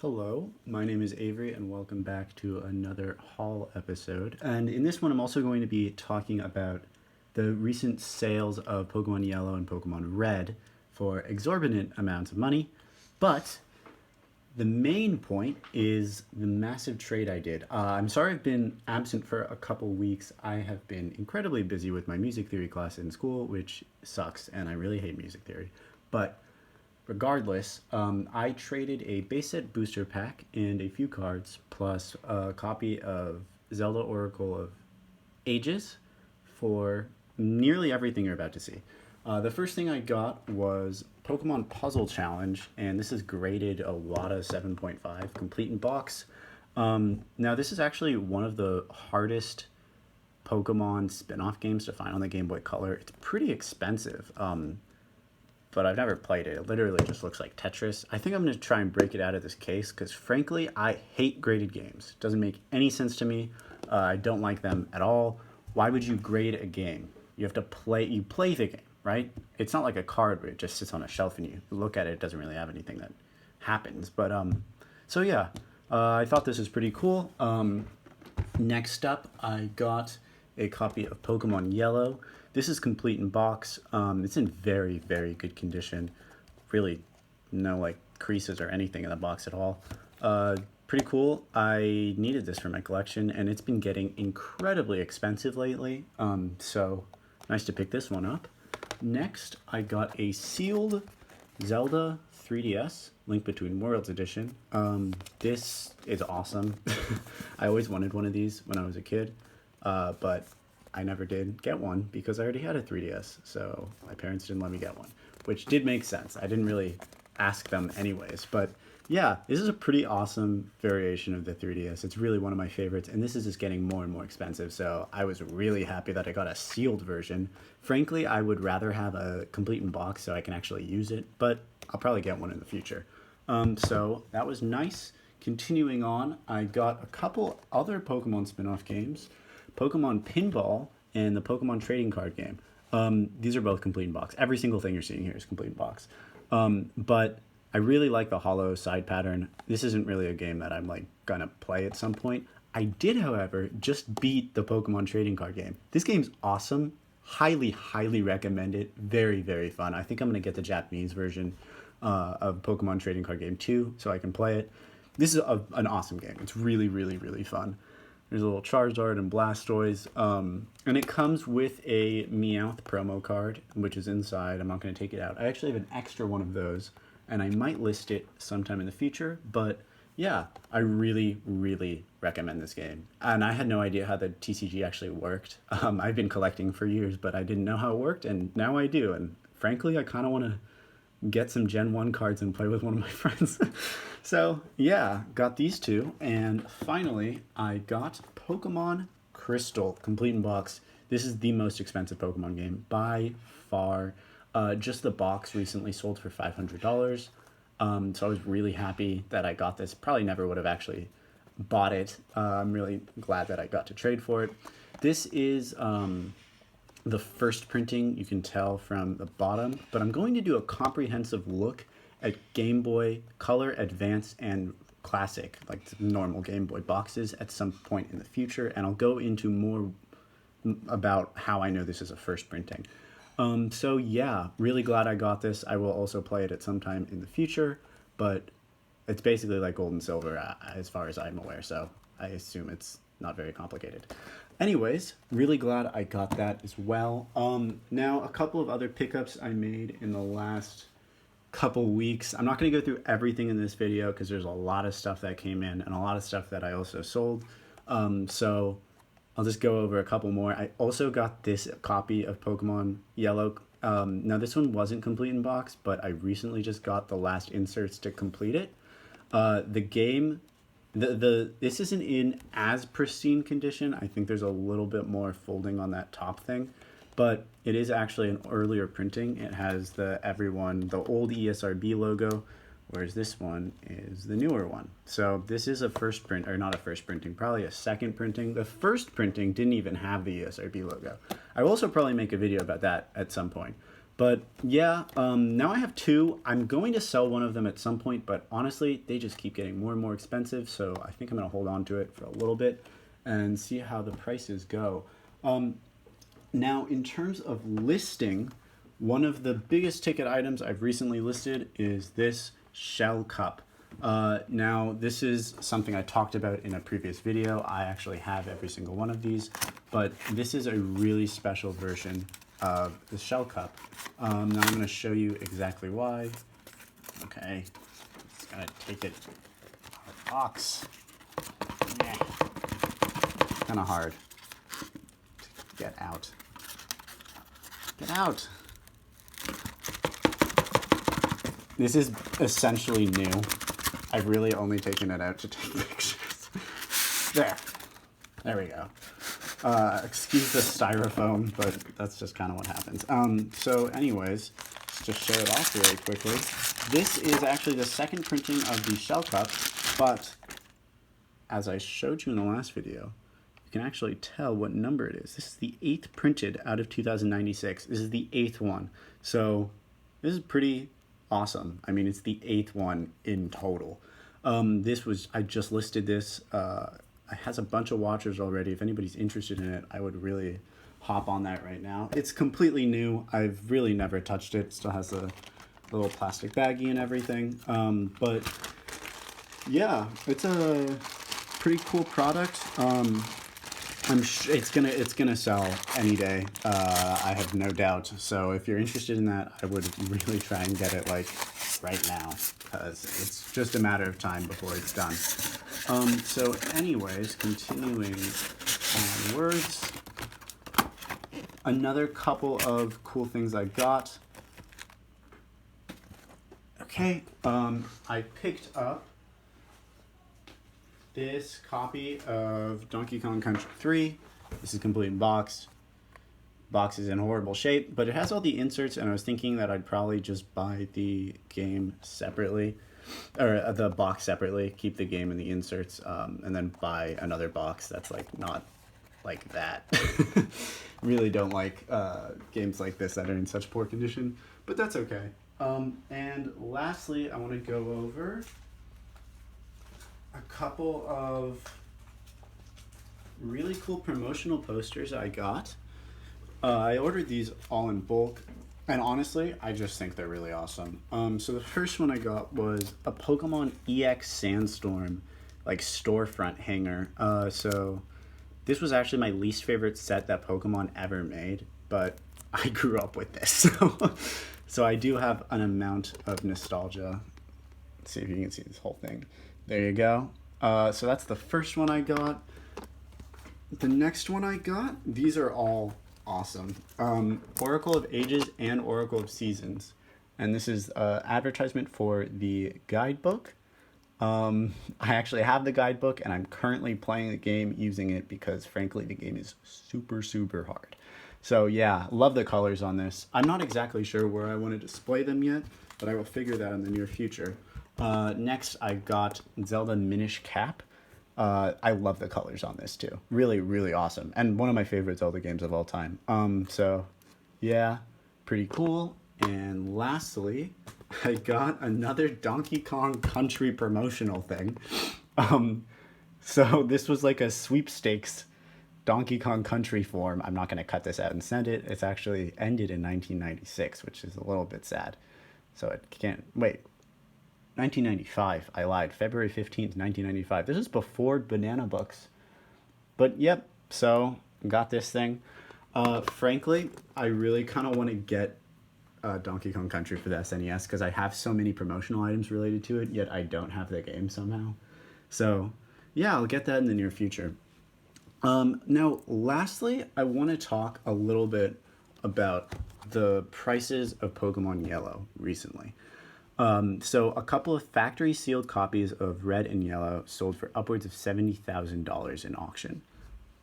Hello, my name is Avery, and welcome back to another haul episode. And in this one, I'm also going to be talking about the recent sales of Pokemon Yellow and Pokemon Red for exorbitant amounts of money. But the main point is the massive trade I did. I'm sorry I've been absent for a couple weeks. I have been incredibly busy with my music theory class in school, which sucks, and I really hate music theory. But regardless, I traded a base set booster pack and a few cards, plus a copy of Zelda Oracle of Ages for nearly everything you're about to see. The first thing I got was Pokemon Puzzle Challenge, and this is graded a WADA 7.5, complete in box. Now, this is actually one of the hardest Pokemon spin off games to find on the Game Boy Color. It's pretty expensive. But I've never played it. It literally just looks like Tetris. I think I'm going to try and break it out of this case because, frankly, I hate graded games. It doesn't make any sense to me. I don't like them at all. Why would you grade a game? You have to play. You play the game, right? It's not like a card where it just sits on a shelf and you look at it. It doesn't really have anything that happens. But so yeah, I thought this was pretty cool. Next up, I got a copy of Pokemon Yellow. This is complete in box. It's in very, very good condition. Really no like creases or anything in the box at all. Pretty cool. I needed this for my collection, and it's been getting incredibly expensive lately. So nice to pick this one up. Next, I got a sealed Zelda 3DS Link Between Worlds edition. This is awesome. I always wanted one of these when I was a kid, but I never did get one because I already had a 3DS, so my parents didn't let me get one, which did make sense. I didn't really ask them anyways, but yeah, this is a pretty awesome variation of the 3DS. It's really one of my favorites, and this is just getting more and more expensive, so I was really happy that I got a sealed version. Frankly, I would rather have a complete in box so I can actually use it, but I'll probably get one in the future. So that was nice. Continuing on, I got a couple other Pokemon spin-off games. Pokemon Pinball and the Pokemon Trading Card game. These are both complete in box. Every single thing you're seeing here is complete in box. But I really like the hollow side pattern. This isn't really a game that I'm like gonna play at some point. I did, however, just beat the Pokemon Trading Card game. This game's awesome. Highly, highly recommend it. Very, very fun. I think I'm gonna get the Japanese version of Pokemon Trading Card Game 2 so I can play it. This is an awesome game. It's really, really, really fun. There's a little Charizard and Blastoise. And it comes with a Meowth promo card, which is inside. I'm not going to take it out. I actually have an extra one of those, and I might list it sometime in the future. But yeah, I really, really recommend this game. And I had no idea how the TCG actually worked. I've been collecting for years, but I didn't know how it worked, and now I do. And frankly, I kind of want to get some Gen 1 cards and play with one of my friends. So yeah, got these two. And finally, I got Pokemon Crystal, complete in box. This is the most expensive Pokemon game by far. Just the box recently sold for $500. So I was really happy that I got this. Probably never would have actually bought it. I'm really glad that I got to trade for it. This is the first printing, you can tell from the bottom, but I'm going to do a comprehensive look at Game Boy Color, Advance, and Classic, like the normal Game Boy boxes at some point in the future, and I'll go into more about how I know this is a first printing. So yeah, really glad I got this. I will also play it at some time in the future, but it's basically like gold and silver as far as I'm aware, so I assume it's not very complicated. Anyways, really glad I got that as well. Now, a couple of other pickups I made in the last couple weeks. I'm not going to go through everything in this video because there's a lot of stuff that came in and a lot of stuff that I also sold. So I'll just go over a couple more. I also got this copy of Pokemon Yellow. Now, this one wasn't complete in box, but I recently just got the last inserts to complete it. The game... this isn't in as pristine condition. I think there's a little bit more folding on that top thing, but it is actually an earlier printing. It has the old ESRB logo, whereas this one is the newer one. So this is a first print, or not a first printing, probably a second printing. The first printing didn't even have the ESRB logo. I will also probably make a video about that at some point. But yeah, now I have two. I'm going to sell one of them at some point, but honestly, they just keep getting more and more expensive. So I think I'm going to hold on to it for a little bit and see how the prices go. Now, in terms of listing, one of the biggest ticket items I've recently listed is this shell cup. Now, this is something I talked about in a previous video. I actually have every single one of these, but this is a really special version of the shell cup. Now, I'm going to show you exactly why. Okay, just going to take it out of the box. Yeah. Kind of hard to get out. Get out. This is essentially new. I've really only taken it out to take pictures. There we go. Excuse the styrofoam, but that's just kind of what happens. So anyways, just to show it off really quickly. This is actually the second printing of the shell cup, but as I showed you in the last video, you can actually tell what number it is. This is the 8th printed out of 2096. This is the 8th one. So this is pretty awesome. I mean, it's the 8th one in total. I just listed this. It has a bunch of watchers already. If anybody's interested in it, I would really hop on that right now. It's completely new. I've really never touched it. It still has a little plastic baggie and everything. But yeah, it's a pretty cool product. It's gonna sell any day. I have no doubt. So if you're interested in that, I would really try and get it like right now, because it's just a matter of time before it's done. So anyways, continuing onwards, another couple of cool things I got. Okay, I picked up this copy of Donkey Kong Country 3. This is complete in box. Box is in horrible shape, but it has all the inserts, and I was thinking that I'd probably just buy the game separately, or the box separately, keep the game and the inserts, and then buy another box that's like not like that. Really don't like games like this that are in such poor condition, but that's okay. And lastly, I want to go over a couple of really cool promotional posters I got. I ordered these all in bulk, and honestly, I just think they're really awesome. So the first one I got was a Pokemon EX Sandstorm, like storefront hanger. So this was actually my least favorite set that Pokemon ever made, but I grew up with this, so I do have an amount of nostalgia. Let's see if you can see this whole thing. There you go. So that's the first one I got. The next one I got, these are all awesome. Oracle of Ages and Oracle of Seasons. And this is an advertisement for the guidebook. I actually have the guidebook, and I'm currently playing the game using it because, frankly, the game is super, super hard. So yeah, love the colors on this. I'm not exactly sure where I want to display them yet, but I will figure that in the near future. Next, I got Zelda Minish Cap. I love the colors on this too. Really, really awesome. And one of my favorite Zelda games of all time. So yeah, pretty cool. And lastly, I got another Donkey Kong Country promotional thing. So this was like a sweepstakes Donkey Kong Country form. I'm not going to cut this out and send it. It's actually ended in 1996, which is a little bit sad. So it can't, wait, 1995. I lied. February 15th, 1995. This is before Banana Books. But yep, so got this thing. Frankly, I really kind of want to get Donkey Kong Country for the SNES because I have so many promotional items related to it, yet I don't have the game somehow. So yeah, I'll get that in the near future. Now, lastly, I want to talk a little bit about the prices of Pokemon Yellow recently. So a couple of factory sealed copies of Red and Yellow sold for upwards of $70,000 in auction.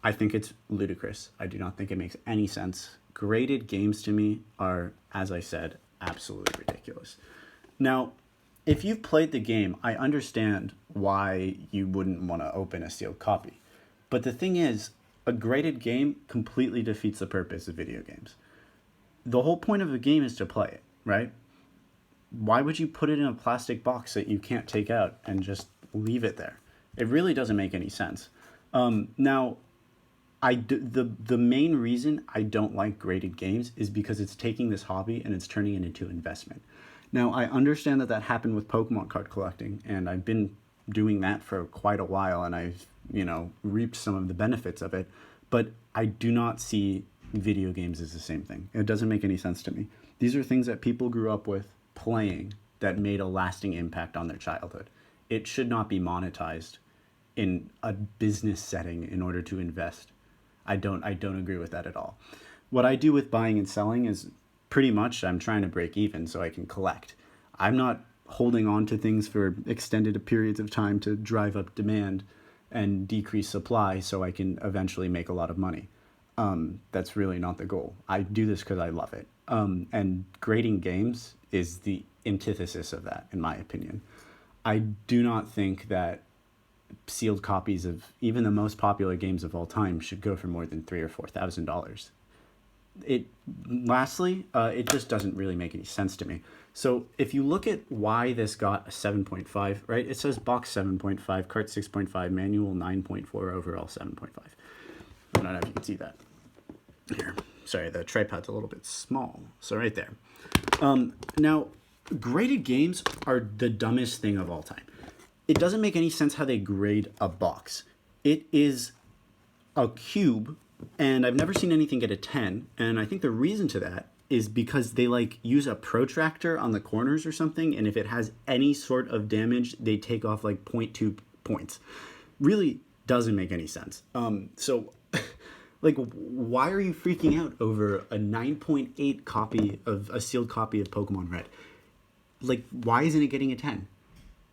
I think it's ludicrous. I do not think it makes any sense. Graded games to me are, as I said, absolutely ridiculous. Now, if you've played the game, I understand why you wouldn't want to open a sealed copy. But the thing is, a graded game completely defeats the purpose of video games. the whole point of a game is to play it, right? Why would you put it in a plastic box that you can't take out and just leave it there? It really doesn't make any sense. Now, the main reason I don't like graded games is because it's taking this hobby and it's turning it into investment. Now, I understand that happened with Pokemon card collecting, and I've been doing that for quite a while, and I've, reaped some of the benefits of it, but I do not see video games as the same thing. It doesn't make any sense to me. These are things that people grew up with playing that made a lasting impact on their childhood. It should not be monetized in a business setting in order to invest. I don't agree with that at all. What I do with buying and selling is pretty much I'm trying to break even so I can collect. I'm not holding on to things for extended periods of time to drive up demand and decrease supply so I can eventually make a lot of money. That's really not the goal. I do this because I love it. And grading games is the antithesis of that, in my opinion. I do not think that sealed copies of even the most popular games of all time should go for more than $3,000 or $4,000. It just doesn't really make any sense to me. So if you look at why this got a 7.5, right? It says box 7.5, cart 6.5, manual 9.4, overall 7.5. I don't know if you can see that. Here, sorry, the tripod's a little bit small. So right there. Now, graded games are the dumbest thing of all time. It doesn't make any sense how they grade a box. It is a cube, and I've never seen anything get a 10, and I think the reason to that is because they use a protractor on the corners or something, and if it has any sort of damage, they take off 0.2 points. Really doesn't make any sense. So why are you freaking out over a 9.8 copy of a sealed copy of Pokemon Red? Why isn't it getting a 10?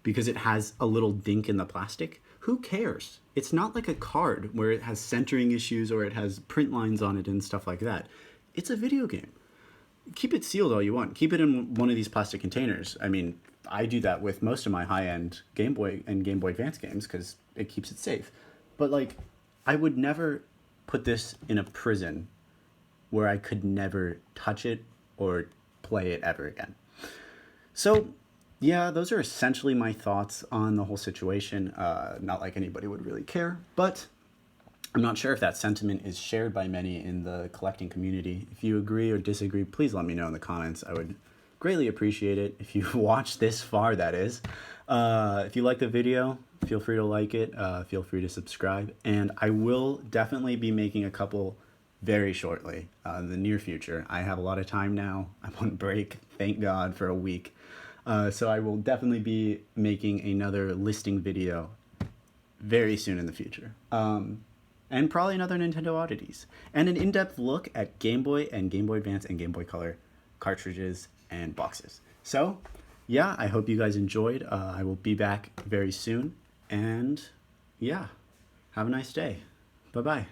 Because it has a little dink in the plastic? Who cares? It's not like a card where it has centering issues or it has print lines on it and stuff like that. It's a video game. Keep it sealed all you want. Keep it in one of these plastic containers. I mean, I do that with most of my high-end Game Boy and Game Boy Advance games because it keeps it safe. But I would never put this in a prison where I could never touch it or play it ever again. So, yeah, those are essentially my thoughts on the whole situation. Not like anybody would really care, but I'm not sure if that sentiment is shared by many in the collecting community. If you agree or disagree, please let me know in the comments. I would greatly appreciate it if you watched this far, that is. If you like the video, feel free to like it. Feel free to subscribe. And I will definitely be making a couple very shortly in the near future. I have a lot of time now. I'm on break, thank God, for a week. So I will definitely be making another listing video very soon in the future. And probably another Nintendo Oddities. And an in-depth look at Game Boy and Game Boy Advance and Game Boy Color cartridges and boxes. So, yeah, I hope you guys enjoyed. I will be back very soon. And, yeah, have a nice day. Bye-bye.